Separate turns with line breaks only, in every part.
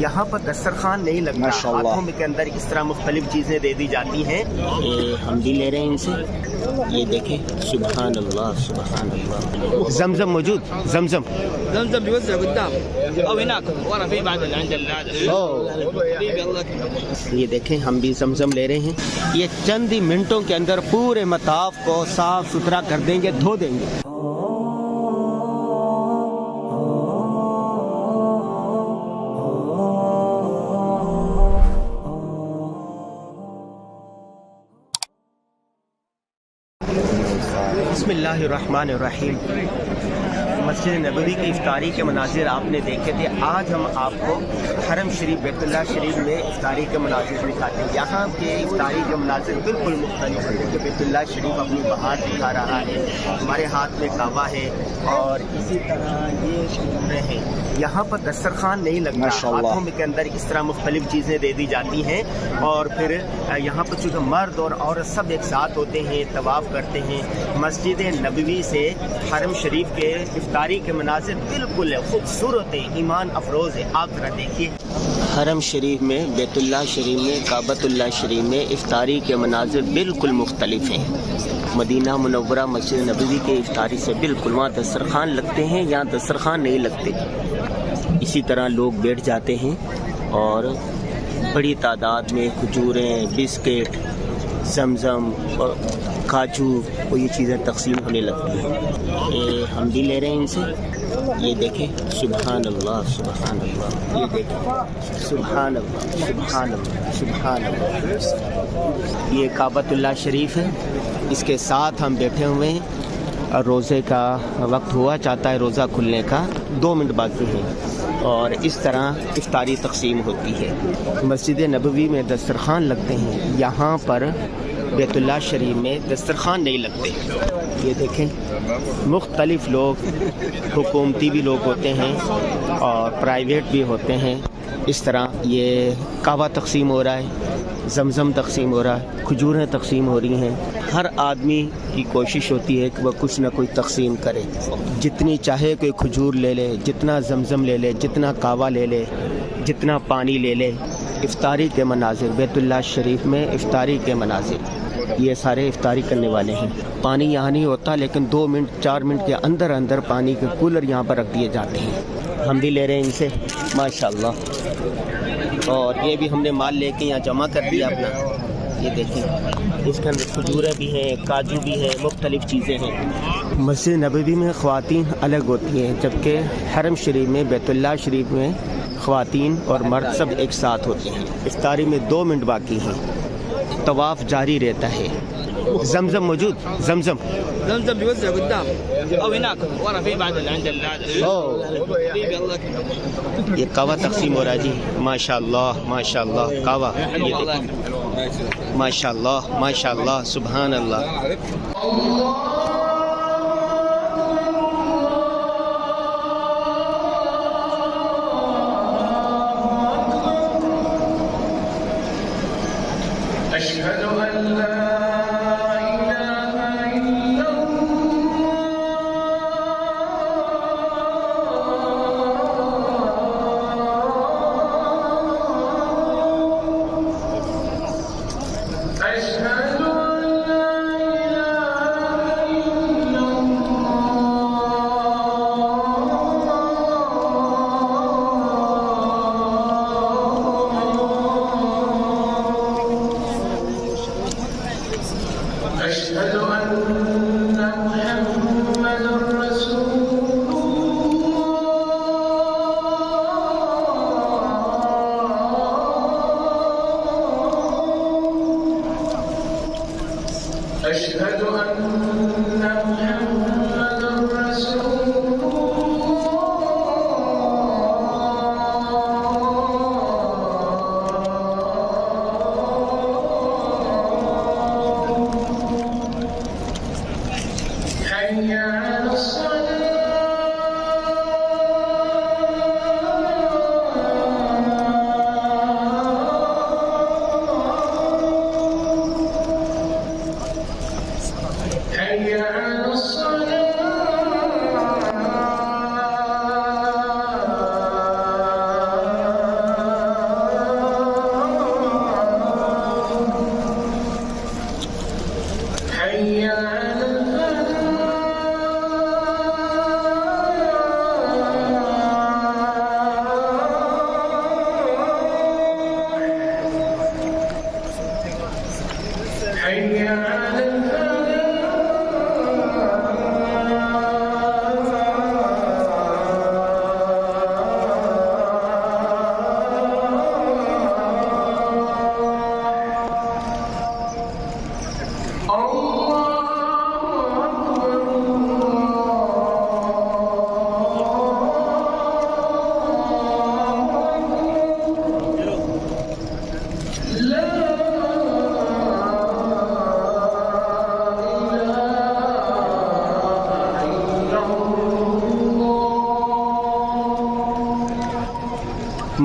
یہاں پر دسترخوان نہیں لگتا، ہاتھوں میں کے اندر اس طرح مختلف چیزیں دے دی جاتی ہیں۔ ہم بھی لے رہے ہیں ان سے، یہ دیکھیں، سبحان اللہ سبحان اللہ۔ زمزم موجود، زمزم
بيوزع قدام او هناك ورا في بعد عند
یہ دیکھیں ہم بھی زمزم لے رہے ہیں۔ یہ چند ہی منٹوں کے اندر پورے مطاف کو صاف ستھرا کر دیں گے، دھو دیں گے۔ بسم اللہ الرحمن الرحیم۔ مسجد نبوی کی افطاری کے مناظر آپ نے دیکھے تھے، آج ہم آپ کو حرم شریف بیت اللہ شریف میں افطاری کے مناظر دکھاتے ہیں۔ یہاں کے افطاری کے مناظر بالکل مختلف ہیں کہ بیت اللہ شریف اپنی بہار دکھا رہا ہے، ہمارے ہاتھ میں کعبہ ہے اور اسی طرح یہ کھجوریں ہیں۔ یہاں پر دسترخوان نہیں لگتا، ہاتھوں میں کے اندر اس طرح مختلف چیزیں دے دی جاتی ہیں، اور پھر یہاں پر چونکہ مرد اور عورت سب ایک ساتھ ہوتے ہیں، طواف کرتے ہیں۔ مسجد نبوی سے حرم شریف کے افطاری کے مناظر بالکل خوبصورت ہیں، ایمان افروز ہے۔ آپ ذرا دیکھیے، حرم شریف میں، بیت اللہ شریف میں، کعبۃ اللہ شریف میں افطاری کے مناظر بالکل مختلف ہیں۔ مدینہ منورہ مسجد نبوی کے افطاری سے بالکل، وہاں دسترخوان لگتے ہیں، یہاں دسترخوان نہیں لگتے۔ اسی طرح لوگ بیٹھ جاتے ہیں اور بڑی تعداد میں کھجوریں، بسکٹ، زمزم اور کاجو اور یہ چیزیں تقسیم ہونے لگتی ہیں۔ ہم بھی لے رہے ہیں ان سے، یہ دیکھیں، سبحان اللہ سبحان اللہ، یہ دیکھیں، سبحان اللہ سبحان اللہ سبحان اللہ۔ یہ کعبۃ اللہ شریف ہے، اس کے ساتھ ہم بیٹھے ہوئے ہیں اور روزے کا وقت ہوا چاہتا ہے، روزہ کھلنے کا 2 منٹ باقی ہیں، اور اس طرح افطاری تقسیم ہوتی ہے۔ مسجد نبوی میں دسترخوان لگتے ہیں، یہاں پر بیت اللہ شریف میں دسترخوان نہیں لگتے۔ یہ دیکھیں، مختلف لوگ، حکومتی بھی لوگ ہوتے ہیں اور پرائیویٹ بھی ہوتے ہیں۔ اس طرح یہ کعبہ تقسیم ہو رہا ہے، زمزم تقسیم ہو رہا ہے، کھجوریں تقسیم ہو رہی ہیں۔ ہر آدمی کی کوشش ہوتی ہے کہ وہ کچھ نہ کچھ تقسیم کرے، جتنی چاہے کوئی کھجور لے لے، جتنا زمزم لے لے، جتنا کعبہ لے لے، جتنا پانی لے لے۔ افطاری کے مناظر، بیت اللہ شریف میں افطاری کے مناظر، یہ سارے افطاری کرنے والے ہیں۔ پانی یہاں نہیں ہوتا، لیکن 2 منٹ 4 منٹ کے اندر اندر پانی کے کولر یہاں پر رکھ دیے جاتے ہیں۔ ہم بھی لے رہے ہیں ان سے، ماشاءاللہ۔ اور یہ بھی ہم نے مال لے کے یہاں جمع کر دیا اپنا۔ یہ دیکھیں، اس کے اندر کھجوریں بھی ہیں، کاجو بھی ہیں، مختلف چیزیں ہیں۔ مسجد نبوی میں خواتین الگ ہوتی ہیں، جبکہ حرم شریف میں، بیت اللہ شریف میں خواتین اور مرد سب ایک ساتھ ہوتے ہیں۔ افطاری میں 2 منٹ باقی ہیں، طواف جاری رہتا ہے۔ زمزم موجود، زمزم
بيوزع قدام او هناك ورا في بعد عند
یہ کعبہ تقسیم ہو رہا ہے جی، ماشاءاللہ ماشاءاللہ، کعبہ، یہ دیکھیں، ماشاءاللہ ماشاءاللہ، سبحان اللہ۔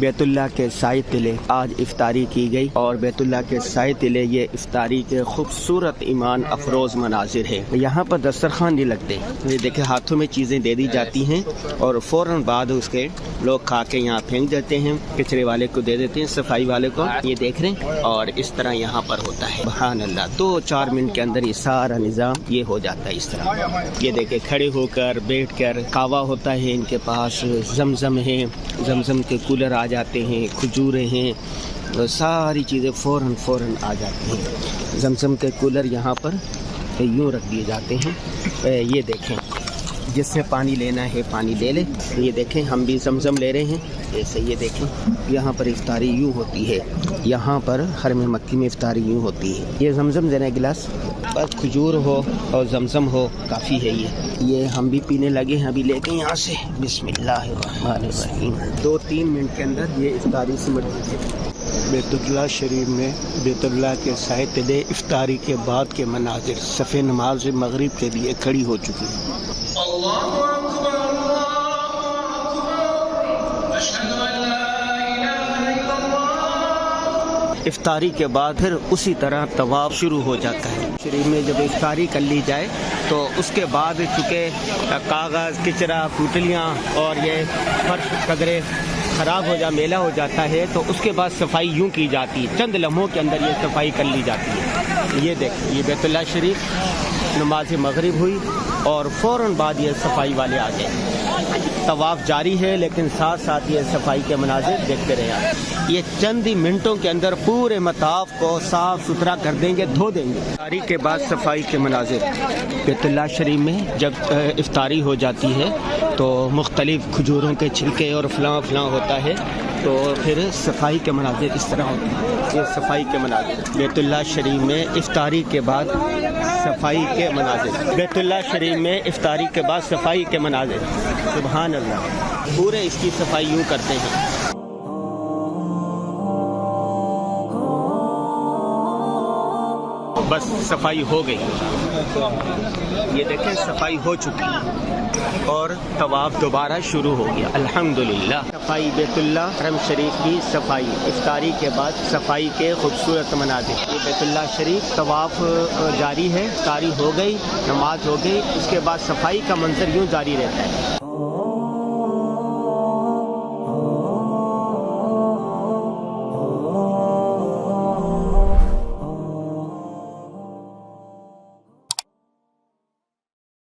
بیت اللہ کے سائے تلے آج افطاری کی گئی اور بیت اللہ کے سائے تلے یہ افطاری کے خوبصورت ایمان افروز مناظر ہے. یہاں پر دسترخوان نہیں لگتے, یہ دیکھیں ہاتھوں میں چیزیں دے دی جاتی ہیں اور فوراً بعد اس کے لوگ کھا کے یہاں پھینک دیتے ہیں, کچرے والے کو دے دیتے ہیں, صفائی والے کو. یہ دیکھ رہے ہیں اور اس طرح یہاں پر ہوتا ہے. سبحان اللہ, 2-4 منٹ کے اندر یہ سارا نظام یہ ہو جاتا ہے اس طرح. یہ دیکھیں کھڑے ہو کر بیٹھ کر کعوہ ہوتا ہے ان کے پاس, زمزم ہے, زمزم کے کولر آ جاتے ہیں, کھجوریں ہیں, ساری چیزیں فوراً آ جاتی ہیں. زمزم کے کولر یہاں پر یوں رکھ دیے جاتے ہیں. یہ دیکھیں جس سے پانی لینا ہے پانی لے لے. یہ دیکھیں ہم بھی زمزم لے رہے ہیں. ایسے یہ دیکھیں یہاں پر افطاری یوں ہوتی ہے, یہاں پر حرم مکی میں افطاری یوں ہوتی ہے. یہ زمزم دینا گلاس, بس کھجور ہو اور زمزم ہو کافی ہے. یہ ہم بھی پینے لگے ہیں ابھی لے کے یہاں سے. بسم اللہ الرحمن الرحیم. 2-3 منٹ کے اندر یہ افطاری سمٹ جاتی ہے. بیت اللہ شریف میں بیت اللہ کے سائے تلے افطاری کے بعد کے مناظر. صف نماز مغرب کے لیے کھڑی ہو چکی ہے. افطاری کے بعد پھر اسی طرح طواف شروع ہو جاتا ہے. شریف میں جب افطاری کر لی جائے تو اس کے بعد چونکہ کاغذ, کچرا, کوٹلیاں اور یہ فرش قدرے خراب ہو میلہ ہو جاتا ہے تو اس کے بعد صفائی یوں کی جاتی ہے. چند لمحوں کے اندر یہ صفائی کر لی جاتی ہے. یہ دیکھ یہ بیت اللہ شریف نماز مغرب ہوئی اور فوراً بعد یہ صفائی والے آ گئے. طواف جاری ہے لیکن ساتھ ساتھ یہ صفائی کے مناظر دیکھتے رہے. یہ چند ہی منٹوں کے اندر پورے مطاف کو صاف ستھرا کر دیں گے, دھو دیں گے. افطاری کے بعد صفائی کے مناظر. بیت اللہ شریف میں جب افطاری ہو جاتی ہے تو مختلف کھجوروں کے چھلکے اور فلاں ہوتا ہے تو پھر صفائی کے مناظر اس طرح ہوتے ہیں. یہ صفائی کے مناظر بیت اللہ شریف میں افطاری کے بعد صفائی کے مناظر. بیت اللہ شریف میں افطاری کے بعد صفائی کے مناظر. سبحان اللہ, پورے اس کی صفائی یوں کرتے ہیں. بس صفائی ہو گئی. یہ دیکھیں صفائی ہو چکی اور طواف دوبارہ شروع ہو گیا. الحمدللہ. صفائی بیت اللہ حرم شریف کی صفائی, افطاری کے بعد صفائی کے خوبصورت مناظر. یہ بیت اللہ شریف طواف جاری ہے, افطاری ہو گئی, نماز ہو گئی, اس کے بعد صفائی کا منظر یوں جاری رہتا ہے.